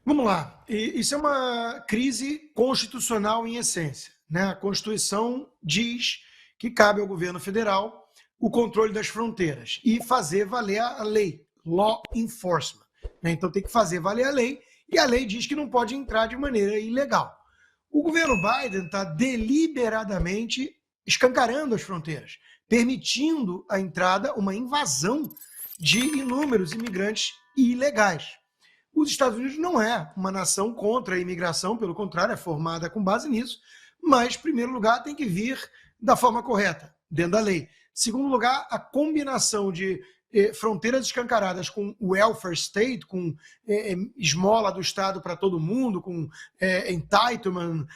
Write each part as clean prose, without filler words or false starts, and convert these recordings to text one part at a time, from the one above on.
Vamos lá. Isso é uma crise constitucional em essência, né? A Constituição diz que cabe ao governo federal o controle das fronteiras e fazer valer a lei, law enforcement, né? Então tem que fazer valer a lei, e a lei diz que não pode entrar de maneira ilegal. O governo Biden está deliberadamente escancarando as fronteiras, permitindo a entrada, uma invasão de inúmeros imigrantes ilegais. Os Estados Unidos não é uma nação contra a imigração, pelo contrário, é formada com base nisso, mas, em primeiro lugar, tem que vir da forma correta, dentro da lei. Em segundo lugar, a combinação de fronteiras escancaradas com welfare state, com esmola do Estado para todo mundo, com entitlement,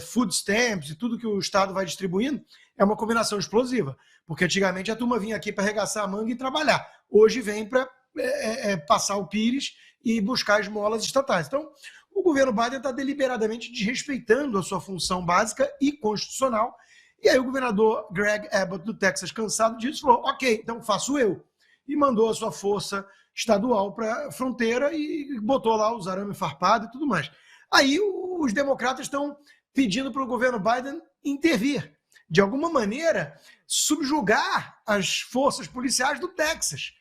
food stamps e tudo que o Estado vai distribuindo, é uma combinação explosiva. Porque antigamente a turma vinha aqui para arregaçar a manga e trabalhar. Hoje vem para passar o pires e buscar esmolas estatais. Então, o governo Biden está deliberadamente desrespeitando a sua função básica e constitucional. E aí o governador Greg Abbott do Texas, cansado disso, falou, ok, então faço eu. E mandou a sua força estadual para a fronteira e botou lá os arame farpado e tudo mais. Aí os democratas estão pedindo para o governo Biden intervir, de alguma maneira, subjugar as forças policiais do Texas.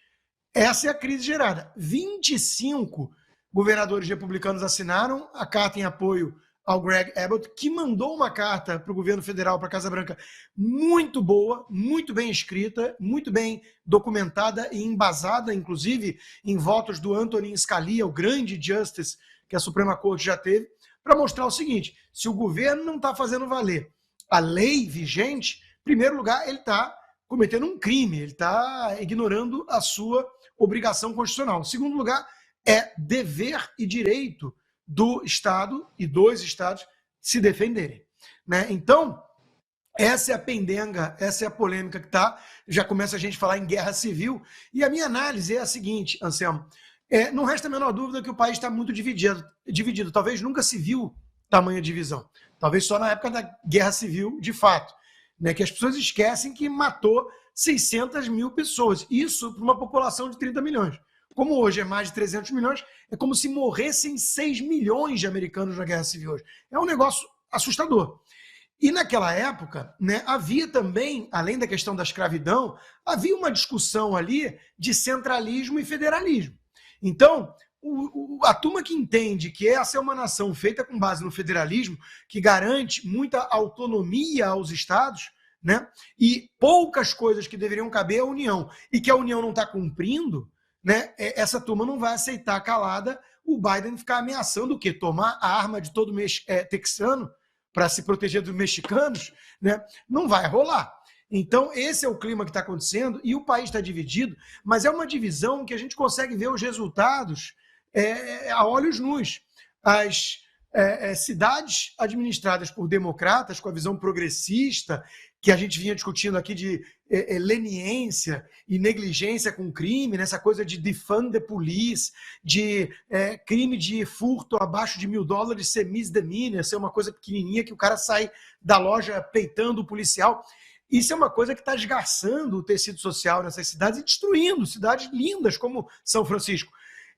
Essa é a crise gerada. 25 governadores republicanos assinaram a carta em apoio ao Greg Abbott, que mandou uma carta para o governo federal, para a Casa Branca, muito boa, muito bem escrita, muito bem documentada e embasada, inclusive, em votos do Antonin Scalia, o grande justice que a Suprema Corte já teve, para mostrar o seguinte, se o governo não está fazendo valer a lei vigente, em primeiro lugar, ele está cometendo um crime, ele está ignorando a sua obrigação constitucional. Em segundo lugar, é dever e direito do Estado e dos Estados se defenderem, né? Então, essa é a pendenga, essa é a polêmica que está, já começa a gente a falar em guerra civil, e a minha análise é a seguinte, Anselmo, não resta a menor dúvida que o país está muito dividido, talvez nunca se viu tamanha divisão, talvez só na época da guerra civil, de fato, né, que as pessoas esquecem que matou 600 mil pessoas, isso para uma população de 30 milhões. Como hoje é mais de 300 milhões, é como se morressem 6 milhões de americanos na guerra civil hoje. É um negócio assustador. E naquela época, né, havia também, além da questão da escravidão, havia uma discussão ali de centralismo e federalismo. Então, a turma que entende que essa é uma nação feita com base no federalismo, que garante muita autonomia aos estados, né, e poucas coisas que deveriam caber à União, e que a União não está cumprindo, né, essa turma não vai aceitar calada o Biden ficar ameaçando o quê? Tomar a arma de todo texano para se proteger dos mexicanos, né? Não vai rolar. Então, esse é o clima que está acontecendo e o país está dividido, mas é uma divisão que a gente consegue ver os resultados a olhos nus. As cidades administradas por democratas, com a visão progressista, que a gente vinha discutindo aqui de leniência e negligência com crime, nessa coisa de defund the police, de crime de furto abaixo de $1.000 ser misdemeanor, ser uma coisa pequenininha que o cara sai da loja peitando o policial. Isso é uma coisa que está esgarçando o tecido social nessas cidades e destruindo cidades lindas como São Francisco.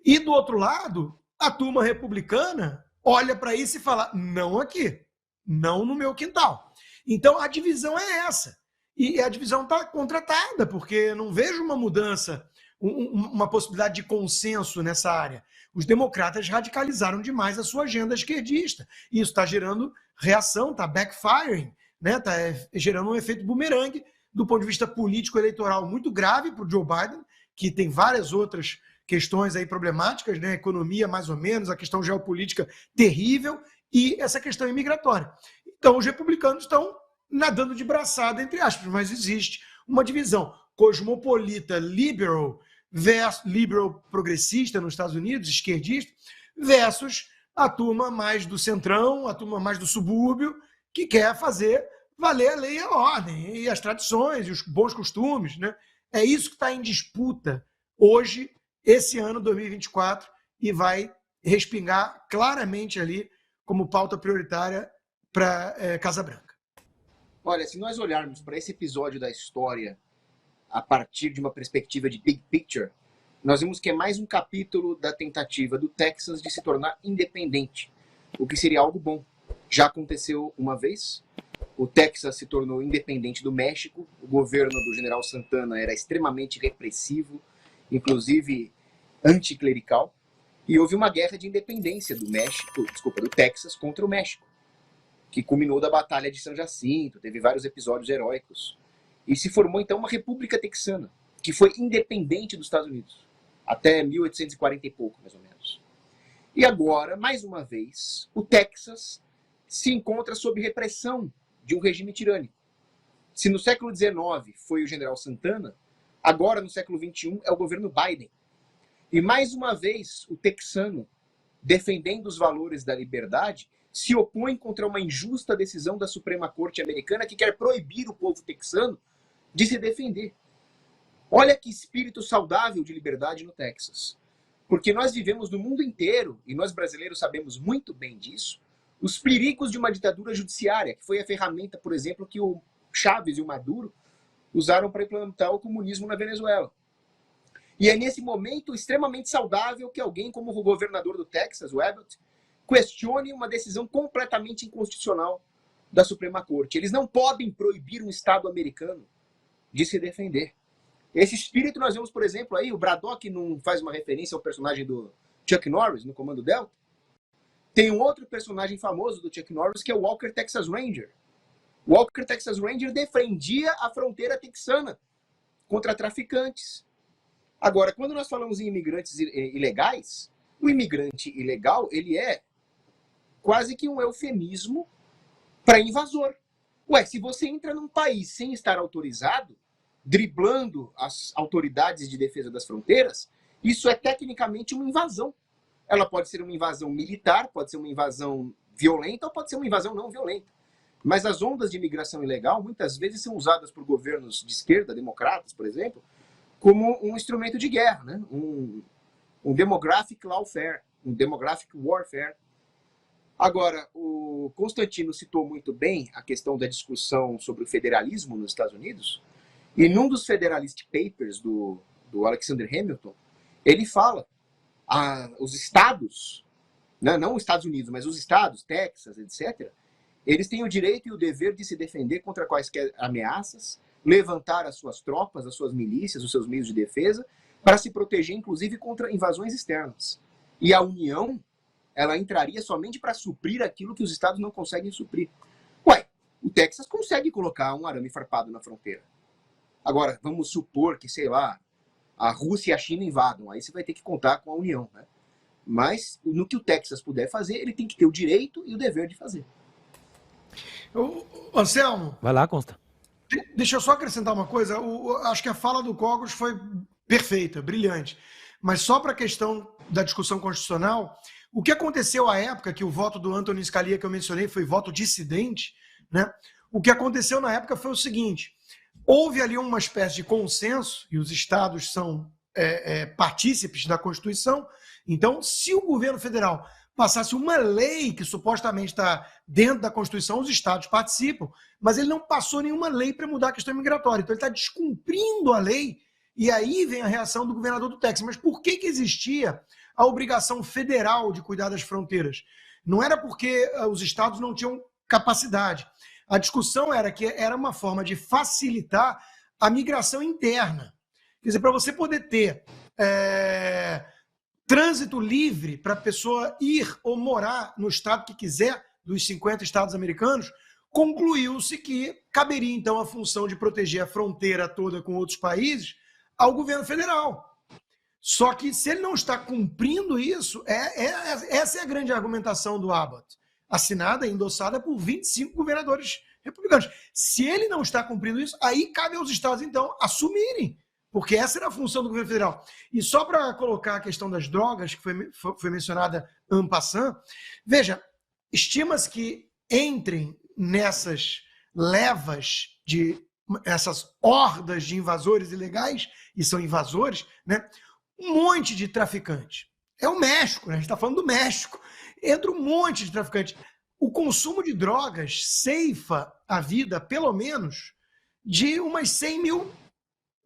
E do outro lado, a turma republicana olha para isso e fala, não aqui, não no meu quintal. Então, a divisão é essa. E a divisão está contratada, porque não vejo uma mudança, uma possibilidade de consenso nessa área. Os democratas radicalizaram demais a sua agenda esquerdista. E isso está gerando reação, está backfiring, né? Está gerando um efeito bumerangue do ponto de vista político-eleitoral muito grave para o Joe Biden, que tem várias outras questões aí problemáticas, né? A economia mais ou menos, a questão geopolítica terrível e essa questão imigratória. Então, os republicanos estão nadando de braçada, entre aspas, mas existe uma divisão cosmopolita liberal progressista nos Estados Unidos, esquerdista, versus a turma mais do centrão, a turma mais do subúrbio, que quer fazer valer a lei e a ordem, e as tradições, e os bons costumes, né? É isso que está em disputa hoje, esse ano 2024, e vai respingar claramente ali como pauta prioritária para Casa Branca. Olha, se nós olharmos para esse episódio da história a partir de uma perspectiva de big picture, nós vimos que é mais um capítulo da tentativa do Texas de se tornar independente, o que seria algo bom. Já aconteceu uma vez, o Texas se tornou independente do México, o governo do general Santana era extremamente repressivo, inclusive anticlerical, e houve uma guerra de independência do Texas contra o México, que culminou da Batalha de São Jacinto, teve vários episódios heróicos, e se formou então uma república texana, que foi independente dos Estados Unidos, até 1840 e pouco, mais ou menos. E agora, mais uma vez, o Texas se encontra sob repressão de um regime tirânico. Se no século XIX foi o general Santana, agora no século XXI é o governo Biden. E mais uma vez, o texano, defendendo os valores da liberdade, se opõe contra uma injusta decisão da Suprema Corte americana que quer proibir o povo texano de se defender. Olha que espírito saudável de liberdade no Texas. Porque nós vivemos no mundo inteiro, e nós brasileiros sabemos muito bem disso, os perigos de uma ditadura judiciária, que foi a ferramenta, por exemplo, que o Chávez e o Maduro usaram para implantar o comunismo na Venezuela. E é nesse momento extremamente saudável que alguém como o governador do Texas, o Abbott, questione uma decisão completamente inconstitucional da Suprema Corte. Eles não podem proibir um Estado americano de se defender. Esse espírito nós vemos, por exemplo, aí, o Braddock não faz uma referência ao personagem do Chuck Norris no Comando Delta. Tem um outro personagem famoso do Chuck Norris que é o Walker Texas Ranger. O Walker Texas Ranger defendia a fronteira texana contra traficantes. Agora, quando nós falamos em imigrantes ilegais, o imigrante ilegal, ele é quase que um eufemismo para invasor. Ué, se você entra num país sem estar autorizado, driblando as autoridades de defesa das fronteiras, isso é tecnicamente uma invasão. Ela pode ser uma invasão militar, pode ser uma invasão violenta ou pode ser uma invasão não violenta. Mas as ondas de imigração ilegal muitas vezes são usadas por governos de esquerda, democratas, por exemplo, como um instrumento de guerra, né? um demographic lawfare, um demographic warfare. Agora, o Constantino citou muito bem a questão da discussão sobre o federalismo nos Estados Unidos, e num dos Federalist Papers do Alexander Hamilton, ele fala os estados, né, não os Estados Unidos, mas os estados, Texas, etc., eles têm o direito e o dever de se defender contra quaisquer ameaças, levantar as suas tropas, as suas milícias, os seus meios de defesa, para se proteger, inclusive, contra invasões externas. E a União, ela entraria somente para suprir aquilo que os estados não conseguem suprir. Ué, o Texas consegue colocar um arame farpado na fronteira. Agora, vamos supor que, sei lá, a Rússia e a China invadam. Aí você vai ter que contar com a União, né? Mas, no que o Texas puder fazer, ele tem que ter o direito e o dever de fazer. Anselmo. Vai lá, Consta. Deixa eu só acrescentar uma coisa. Acho que a fala do Cogos foi perfeita, brilhante. Mas só para a questão da discussão constitucional, o que aconteceu à época, que o voto do Antonin Scalia que eu mencionei foi voto dissidente, né? O que aconteceu na época foi o seguinte: houve ali uma espécie de consenso, e os estados são partícipes da Constituição. Então, se o governo federal passasse uma lei que supostamente está dentro da Constituição, os estados participam, mas ele não passou nenhuma lei para mudar a questão migratória. Então, ele está descumprindo a lei, e aí vem a reação do governador do Texas. Mas por que existia a obrigação federal de cuidar das fronteiras? Não era porque os estados não tinham capacidade. A discussão era que era uma forma de facilitar a migração interna. Quer dizer, para você poder ter trânsito livre para a pessoa ir ou morar no estado que quiser, dos 50 estados americanos, concluiu-se que caberia, então, a função de proteger a fronteira toda com outros países ao governo federal. Só que, se ele não está cumprindo isso, essa é a grande argumentação do Abbott, assinada e endossada por 25 governadores republicanos. Se ele não está cumprindo isso, aí cabe aos estados, então, assumirem, porque essa era a função do governo federal. E só para colocar a questão das drogas, que foi mencionada en passant, veja, estima-se que entrem nessas levas essas hordas de invasores ilegais, e são invasores, né, um monte de traficantes. É o México, né? A gente está falando do México. Entra um monte de traficantes. O consumo de drogas ceifa a vida, pelo menos, de umas 100 mil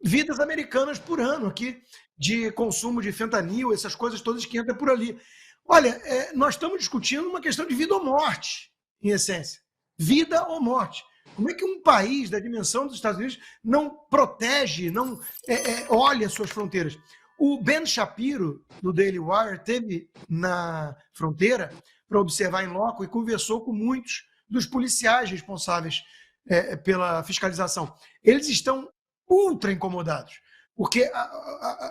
vidas americanas por ano aqui, de consumo de fentanil, essas coisas todas que entram por ali. Olha, nós estamos discutindo uma questão de vida ou morte, em essência. Vida ou morte. Como é que um país da dimensão dos Estados Unidos não protege, não olha suas fronteiras? O Ben Shapiro, do Daily Wire, esteve na fronteira para observar em loco e conversou com muitos dos policiais responsáveis pela fiscalização. Eles estão ultra incomodados, porque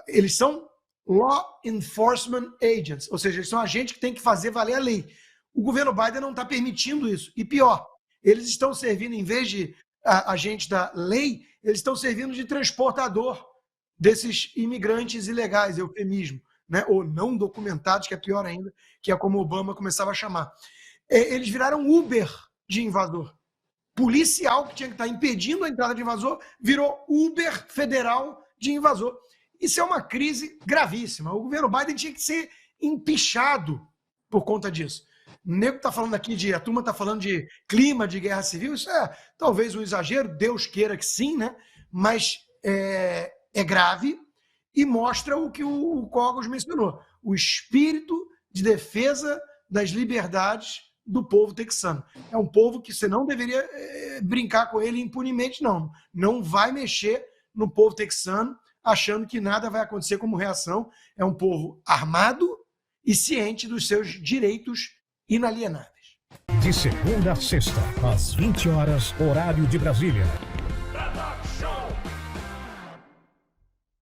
eles são law enforcement agents, ou seja, eles são agentes que têm que fazer valer a lei. O governo Biden não está permitindo isso. E pior, eles estão servindo, em vez de agentes da lei, eles estão servindo de transportador desses imigrantes ilegais, eufemismo, né? Ou não documentados, que é pior ainda, que é como Obama começava a chamar. Eles viraram Uber de invasor. Policial que tinha que estar impedindo a entrada de invasor virou Uber federal de invasor. Isso é uma crise gravíssima. O governo Biden tinha que ser empichado por conta disso. O nego está falando aqui a turma está falando de clima de guerra civil, isso é talvez um exagero, Deus queira que sim, né? Mas é grave e mostra o que o Cogos mencionou, o espírito de defesa das liberdades do povo texano. É um povo que você não deveria brincar com ele impunemente, não. Não vai mexer no povo texano achando que nada vai acontecer como reação. É um povo armado e ciente dos seus direitos inalienáveis. De segunda a sexta, às 20 horas, horário de Brasília.